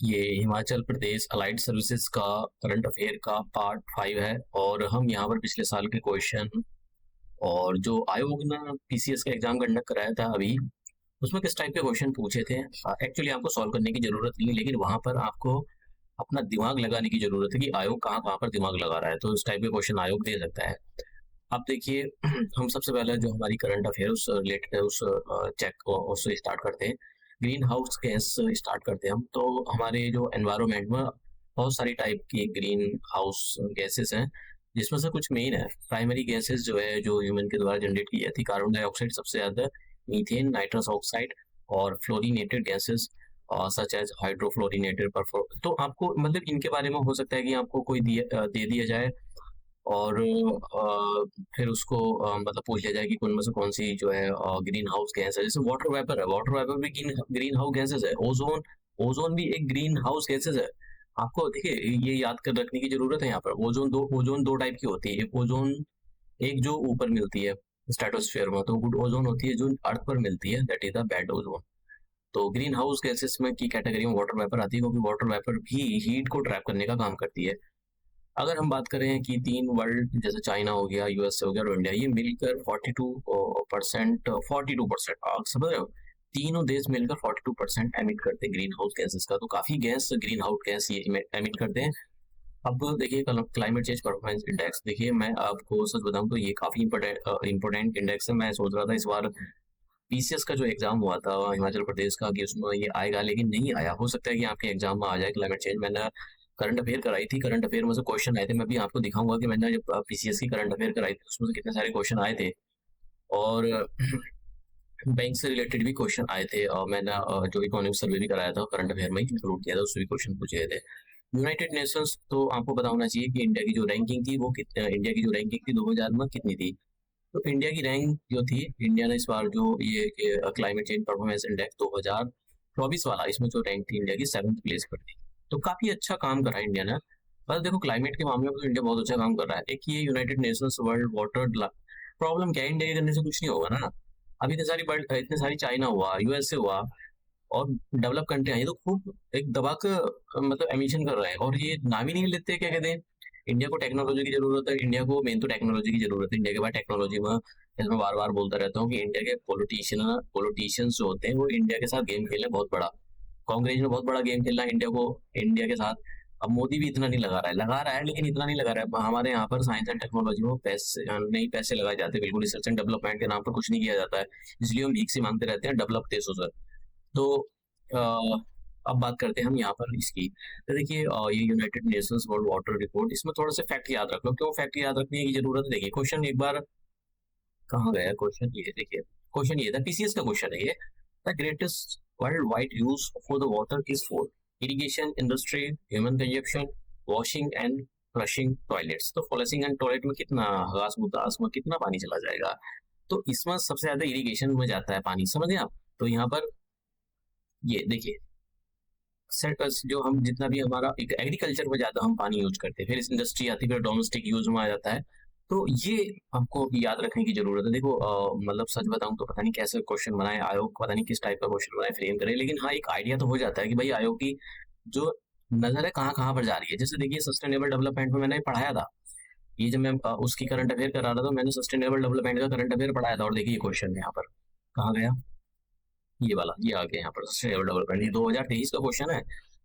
ये Himachal Pradesh allied services का current affair का पार्ट 5 है और हम यहाँ पर पिछले साल के क्वेश्चन और जो आयोग ने पीसीएस का एग्जाम कंडक्ट कराया था अभी, उसमें किस टाइप के क्वेश्चन पूछे थे। एक्चुअली आपको सॉल्व करने की जरूरत नहीं है, लेकिन वहां पर आपको अपना दिमाग लगाने की जरूरत है कि आयोग कहाँ कहाँ पर दिमाग लगा रहा है, तो इस टाइप के क्वेश्चन आयोग दे सकता है। अब देखिए हम सबसे पहले जो हमारी करंट अफेयर उस रिलेटेड है उस चेक उससे स्टार्ट करते हैं। ग्रीन हाउस गैस स्टार्ट करते हैं हम। तो हमारे जो एनवायरमेंट में बहुत सारी टाइप की ग्रीन हाउस गैसेस हैं, जिसमें से कुछ मेन है। प्राइमरी गैसेस जो है जो ह्यूमन के द्वारा जनरेट की जाती है, कार्बन डाइऑक्साइड सबसे ज्यादा, मीथेन, नाइट्रस ऑक्साइड और fluorinated gases such as hydrofluorinated perform. तो आपको मतलब इनके बारे में हो सकता है कि आपको कोई दे दिया जाए और फिर उसको मतलब पूछ लिया जाए कि उनमें से कौन सी जो है ग्रीन हाउस गैस है। जैसे वाटर वेपर है, वाटर वेपर भी ग्रीन हाउस गैसेस है। ओजोन, ओजोन भी एक ग्रीन हाउस गैसेस है। आपको देखिए ये याद कर रखने की जरूरत है। यहाँ पर ओजोन दो टाइप की होती है। एक ओजोन, एक जो ऊपर मिलती है स्ट्रेटोस्फेयर में, तो गुड ओजोन होती है जो अर्थ पर मिलती है, that is the bad ozone. तो ग्रीन हाउस गैसेस में की कैटेगरी में वाटर वेपर आती है, क्योंकि वाटर वेपर भी हीट को ट्रैप करने का काम करती है। अगर हम बात करें कि तीन वर्ल्ड, जैसे चाइना हो गया, यूएसए हो गया और इंडिया, ये मिलकर 42% आप समझ रहे हो, तीनों देश मिलकर 42% एमिट करते हैं ग्रीन हाउस गैसेस का। तो काफी गैस ग्रीन हाउस गैस ये एमिट करते हैं। अब देखिए क्लाइमेट चेंज परफॉर्मेंस इंडेक्स, देखिए मैं आपको सच बताऊं तो ये काफी इंपोर्टेंट इंडेक्स है। मैं सोच रहा था इस बार पीसीएस का जो एग्जाम हुआ था हिमाचल प्रदेश का कि उसमें ये आएगा, लेकिन नहीं आया। हो सकता है कि आपके एग्जाम में आ जाए क्लाइमेट चेंज। मैंने करंट अफेयर कराई थी, करंट अफेयर में से क्वेश्चन आए थे। मैं भी आपको दिखाऊंगा कि मैंने जब पीसीएस की करंट अफेयर कराई थी उसमें से कितने सारे क्वेश्चन आए थे। और बैंक से रिलेटेड भी क्वेश्चन आए थे, और मैंने जो इकोनॉमिक सर्वे भी कराया था करंट अफेयर में ही इंक्लूड किया था, उसमें भी क्वेश्चन पूछे गए थे। यूनाइटेड नेशंस, तो आपको पता होना चाहिए कि इंडिया की जो रैंकिंग थी वो इंडिया की जो रैंकिंग थी 2000 में कितनी थी। तो इंडिया की रैंक जो थी, इंडिया ने इस बार जो ये क्लाइमेट चेंज परफॉर्मेंस इंडेक्स 2024 वाला, इसमें जो रैंक थी इंडिया की 7th प्लेस पर थी। तो काफी अच्छा काम करा है इंडिया ने। बस देखो क्लाइमेट के मामले में तो इंडिया बहुत अच्छा काम कर रहा है। एक ये United Nations world water problem क्या है, इंडिया के करने से कुछ नहीं होगा ना। अभी इतने सारी चाइना हुआ, यूएसए हुआ और डेवलप कंट्री ये तो खूब एक दबा के मतलब एमिशन कर रहे हैं, और ये नाम ही नहीं लेते। क्या कहते हैं, इंडिया को टेक्नोलॉजी की जरूरत है। इंडिया को मेन तो टेक्नोलॉजी की जरूरत है। इंडिया के बाद टेक्नोलॉजी में, जैसे मैं बार बार बोलता रहता हूँ कि इंडिया के पॉलिटिशियंस जो होते हैं वो इंडिया के साथ गेम खेल रहे हैं बहुत बड़ा। कांग्रेस ने बहुत बड़ा गेम खेलना है इंडिया के साथ। अब मोदी भी इतना नहीं लगा रहा है लेकिन इतना नहीं लगा रहा है। हमारे यहाँ पर साइंस एंड टेक्नोलॉजी में पैसे नहीं, पैसे लगाए जाते हैं बिल्कुल। रिसर्च एंड डेवलपमेंट के नाम पर कुछ नहीं किया जाता है, इसलिए हम भीख से मांगते रहते हैं डेवलप देशों से। तो अब बात करते हैं हम यहाँ पर इसकी। तो देखिए ये United Nations world water report, इसमें थोड़ा सा फैक्ट याद रख लो। क्यों फैक्ट याद रखने की जरूरत है, देखिए क्वेश्चन एक बार कहाँ गया क्वेश्चन, ये देखिए क्वेश्चन ये था, पीसीएस का क्वेश्चन है ये। The greatest world wide use for the water is for irrigation, industry, human consumption, washing and flushing toilets. तो फ्लशिंग एंड टॉयलेट में कितना घास मुतास में कितना पानी चला जाएगा। तो इसमें सबसे ज्यादा इरिगेशन में जाता है पानी, समझे आप। तो यहाँ पर ये देखिए जो हम जितना भी हमारा एग्रीकल्चर में ज्यादा हम पानी यूज करते हैं, फिर इस इंडस्ट्री आती है, फिर डोमेस्टिक यूज में आ जाता है। तो ये हमको याद रखने की जरूरत है। देखो मतलब सच बताऊं तो पता नहीं कैसे क्वेश्चन बनाए आयोग, पता नहीं किस टाइप का क्वेश्चन बनाए, फ्रेम करे, लेकिन हाँ एक आइडिया तो हो जाता है कि भाई आयोग की जो नजर है कहाँ कहाँ पर जा रही है। जैसे देखिए सस्टेनेबल डेवलपमेंट में मैंने पढ़ाया था, ये जब मैं उसकी करंट अफेयर कर रहा था तो मैंने सस्टेनेबल डेवलपमेंट का करंट अफेयर पढ़ाया था। और देखिए क्वेश्चन यहाँ पर कहाँ गया, ये वाला ये आ गया यहाँ पर सस्टेनेबल डेवलपमेंट। ये 2023 का क्वेश्चन है,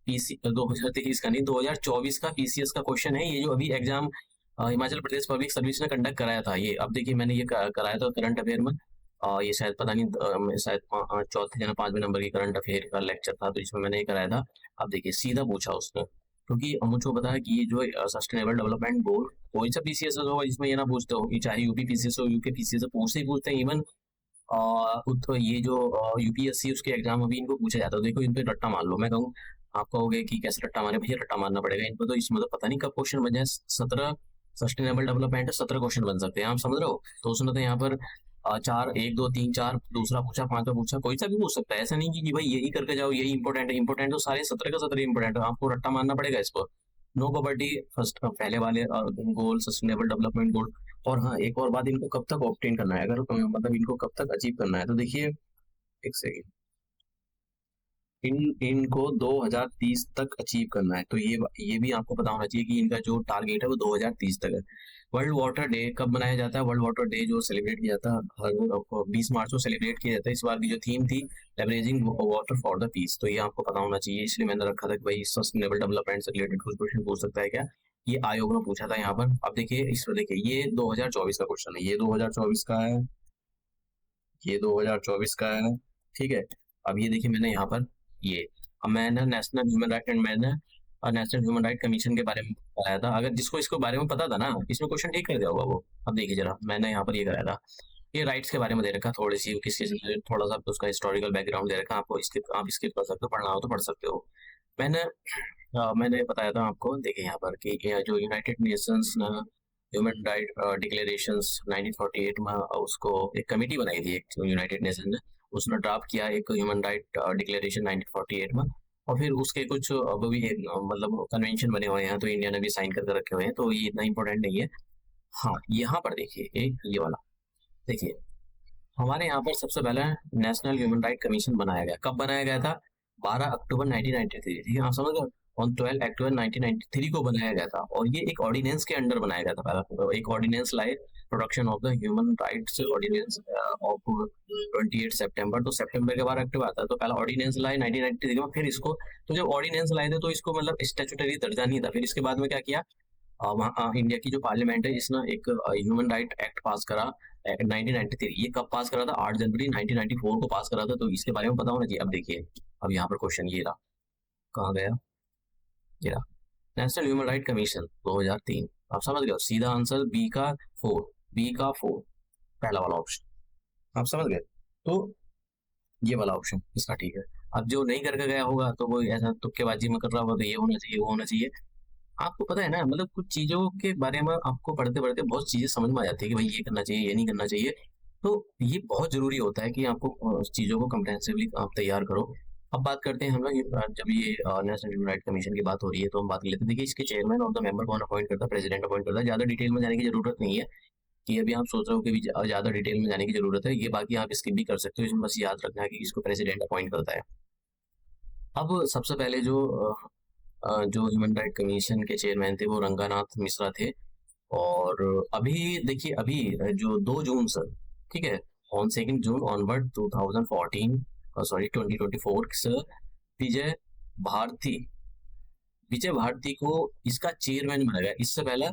पीसी 2023 का नहीं, 2024 का पीसीएस का क्वेश्चन है ये, जो अभी exam Himachal Pradesh public service ने कंडक्ट कराया था ये। अब देखिए मैंने ये कराया था करंट अफेयर में। ये शायद पता नहीं शायद चौथे या 5वें नंबर की करंट अफेयर का लेक्चर था, तो इसमें मैंने ये कराया था। अब देखिए सीधा पूछा उसने, क्योंकि मुझको पता है कि ये जो सस्टेनेबल डेवलपमेंट गोल कोई सा पीसीएस होगा जिसमें ये ना पूछते हो, ये चाहे यूपी पीसीएस हो यूके पीसीएस हो, पूछते ही पूछते हैं। इवन तो ये जो यूपीएससी उसके एग्जाम अभी इनको पूछा जाता है, देखो इन पे रट्टा मार लो। मैं कहूँ आप कहोगे कि कैसे रट्टा मारे, भैया रट्टा मारना पड़ेगा इन पर। तो इसमें तो पता नहीं कब क्वेश्चन बन जाए। 17 सस्टेनेबल डेवलपमेंट है, 17 क्वेश्चन बन सकते हैं, आप समझ रहे हो। तो उसमें तो यहाँ पर चार, 1 2 3 4, दूसरा पूछा, 5वां पूछा, कोई सा भी पूछ सकता है। ऐसा नहीं कि भाई यही करके जाओ यही इंपॉर्टेंट है। इंपॉर्टेंट तो सारे 17 का 17 इंपॉर्टेंट है, आपको रट्टा मारना पड़ेगा इस पर। नो प्रॉपर्टी फर्स्ट पहले वाले गोल सस्टेनेबल डेवलपमेंट गोल। और हाँ एक और बात, इनको कब तक ऑब्टेन करना है, अगर मतलब इनको कब तक अचीव करना है। तो देखिए एक सेकेंड, इन इनको 2030 तक अचीव करना है। तो ये भी आपको पता होना चाहिए कि इनका जो टारगेट है वो 2030 तक है। वर्ल्ड वाटर डे कब मनाया जाता है? वर्ल्ड वाटर डे जो सेलिब्रेट किया जाता है हर 20 मार्च को सेलिब्रेट किया जाता है। इस बार की जो थीम थी leveraging water for the peace, तो ये आपको पता होना चाहिए, इसलिए मैंने रखा था कि भाई सस्टेनेबल डेवलपमेंट से रिलेटेड कुछ क्वेश्चन पूछ सकता है क्या, ये आयोग ने पूछा था यहाँ पर। अब देखिए इस पर, देखिए ये 2024 का क्वेश्चन है, ये 2024 का है, ये 2024 का है, ठीक है। अब ये देखिए मैंने यहाँ पर ये, अब मैंने नेशनल ह्यूमन राइट एंड मैंने नेशनल ह्यूमन राइट कमीशन के बारे में कराया था। अगर जिसको इसको बारे में पता था ना, इसमें क्वेश्चन ठीक कर दिया होगा वो। अब देखिए जरा, मैंने यहाँ पर ये कराया था, ये राइट्स के बारे में दे रखा, थोड़ी सी किसके थोड़ा सा उसका हिस्टोरिकल बैकग्राउंड दे रखा आपको, इसके आप स्किप कर सकते हो, पढ़ना हो तो पढ़ सकते हो। मैंने बताया था आपको, देखिए यहाँ पर कि ये जो United Nations human right declarations 1948 में उसको एक कमेटी बनाई थी एक यूनाइटेड नेशन ने, उसने ड्राफ्ट किया एक ह्यूमन राइट डिक्लेरेशन 1948 में। और फिर उसके कुछ अब भी मतलब कन्वेंशन बने हुए हैं, तो इंडिया ने भी साइन करके रखे हुए हैं, तो ये इतना इंपॉर्टेंट नहीं है। हाँ यहाँ पर देखिए एक ये वाला, देखिए हमारे यहाँ पर सबसे पहले नेशनल ह्यूमन राइट कमीशन बनाया गया। कब बनाया गया था? 12 अक्टूबर 1993, ठीक है, आप समझ गए। ऑन 12 अक्टूबर 1993 को बनाया गया था, और ये एक ऑर्डिनेंस के अंडर बनाया गया था। पहला एक ऑर्डिनेंस लाए, production of the human rights ordinance of 28 सितंबर, तो सितंबर के बाद अक्टूबर आता है, तो पहला ऑर्डिनेंस लाए 1993 में। फिर इसको, तो जब ऑर्डिनेंस लाए थे तो इसको मतलब स्टैट्यूटरी दर्जा नहीं था। फिर इसके बाद में क्या किया, वहाँ इंडिया की जो पार्लियामेंट है इसने एक ह्यूमन राइट एक्ट पास करा 1993। ये कब पास करा था? 8 जनवरी 1994 को पास करा था, तो इसके बारे में पता होना चाहिए। अब देखिए, अब यहाँ पर क्वेश्चन ये रहा, कहाँ गया, ये रहा, नेशनल ह्यूमन राइट कमीशन 2003। आप समझ गए, सीधा आंसर बी का 4, बी का 4, पहला वाला ऑप्शन, आप समझ गए। तो ये वाला ऑप्शन इसका ठीक है। अब जो नहीं करके गया होगा तो वो ऐसा तुक्केबाजी में कर रहा होगा, तो ये होना चाहिए, वो होना चाहिए। आपको पता है ना, मतलब कुछ चीजों के बारे में आपको पढ़ते पढ़ते बहुत चीजें समझ में आ जाती है कि भाई ये करना चाहिए, ये नहीं करना चाहिए। तो ये बहुत जरूरी होता है कि आपको चीजों को कम्प्रेहेंसिवली आप तैयार करो। अब बात करते हैं हम लोग, जब ये नेशनल ह्यूमन राइट कमीशन की बात हो रही है तो हम बात कर लेते हैं। देखिए इसके चेयरमैन और द मेंबर कौन अपॉइंट करता है? प्रेसिडेंट अपॉइंट करता है। ज्यादा डिटेल में जाने की जरूरत नहीं है, कि अभी आप सोच रहे हो कि भी ज्यादा डिटेल में जाने की जरूरत है, ये बाकी आप स्किप भी कर सकते हो, इसमें बस याद रखना है कि इसको प्रेसिडेंट अपॉइंट करता है। अब सबसे पहले जो ह्यूमन राइट कमीशन के चेयरमैन थे वो रंगानाथ मिश्रा थे। और अभी देखिए, अभी जो 2 जून से, ठीक है, ऑन 2 जून ऑनवर्ड 2014 सॉरी 2024 से विजय भारती विजय भारती को इसका चेयरमैन बनाया गया। इससे पहले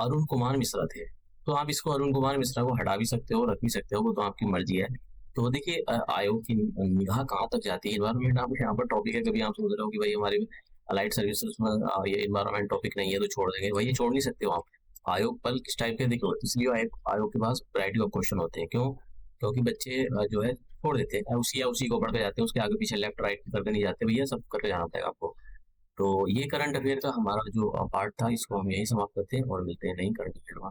अरुण कुमार मिश्रा थे, तो आप इसको अरुण कुमार मिश्रा को हटा भी सकते हो, रख भी सकते हो, वो तो आपकी मर्जी है। तो देखिए आयोग की निगाह कहाँ तक जाती है। इन्वायरमेंट आप यहाँ पर टॉपिक है, कभी आप सोच रहे हो कि भाई हमारे अलाइड सर्विसेज में ये इन्वायरमेंट टॉपिक नहीं है तो छोड़ देंगे, भाई ये छोड़ नहीं सकते हो आप। आयोग पर किस टाइप के, देखो इसलिए आयोग के पास वैरायटी ऑफ क्वेश्चन होते हैं। क्यों? क्योंकि बच्चे जो है छोड़ देते हैं, उसी को पढ़ के जाते हैं, उसके आगे पीछे लेफ्ट राइट करके नहीं जाते, भैया सब करके जाना पड़ेगा आपको। तो ये करंट अफेयर का हमारा जो पार्ट था, इसको हम यही समाप्त करते हैं और मिलते हैं नई करंट अफेयर में।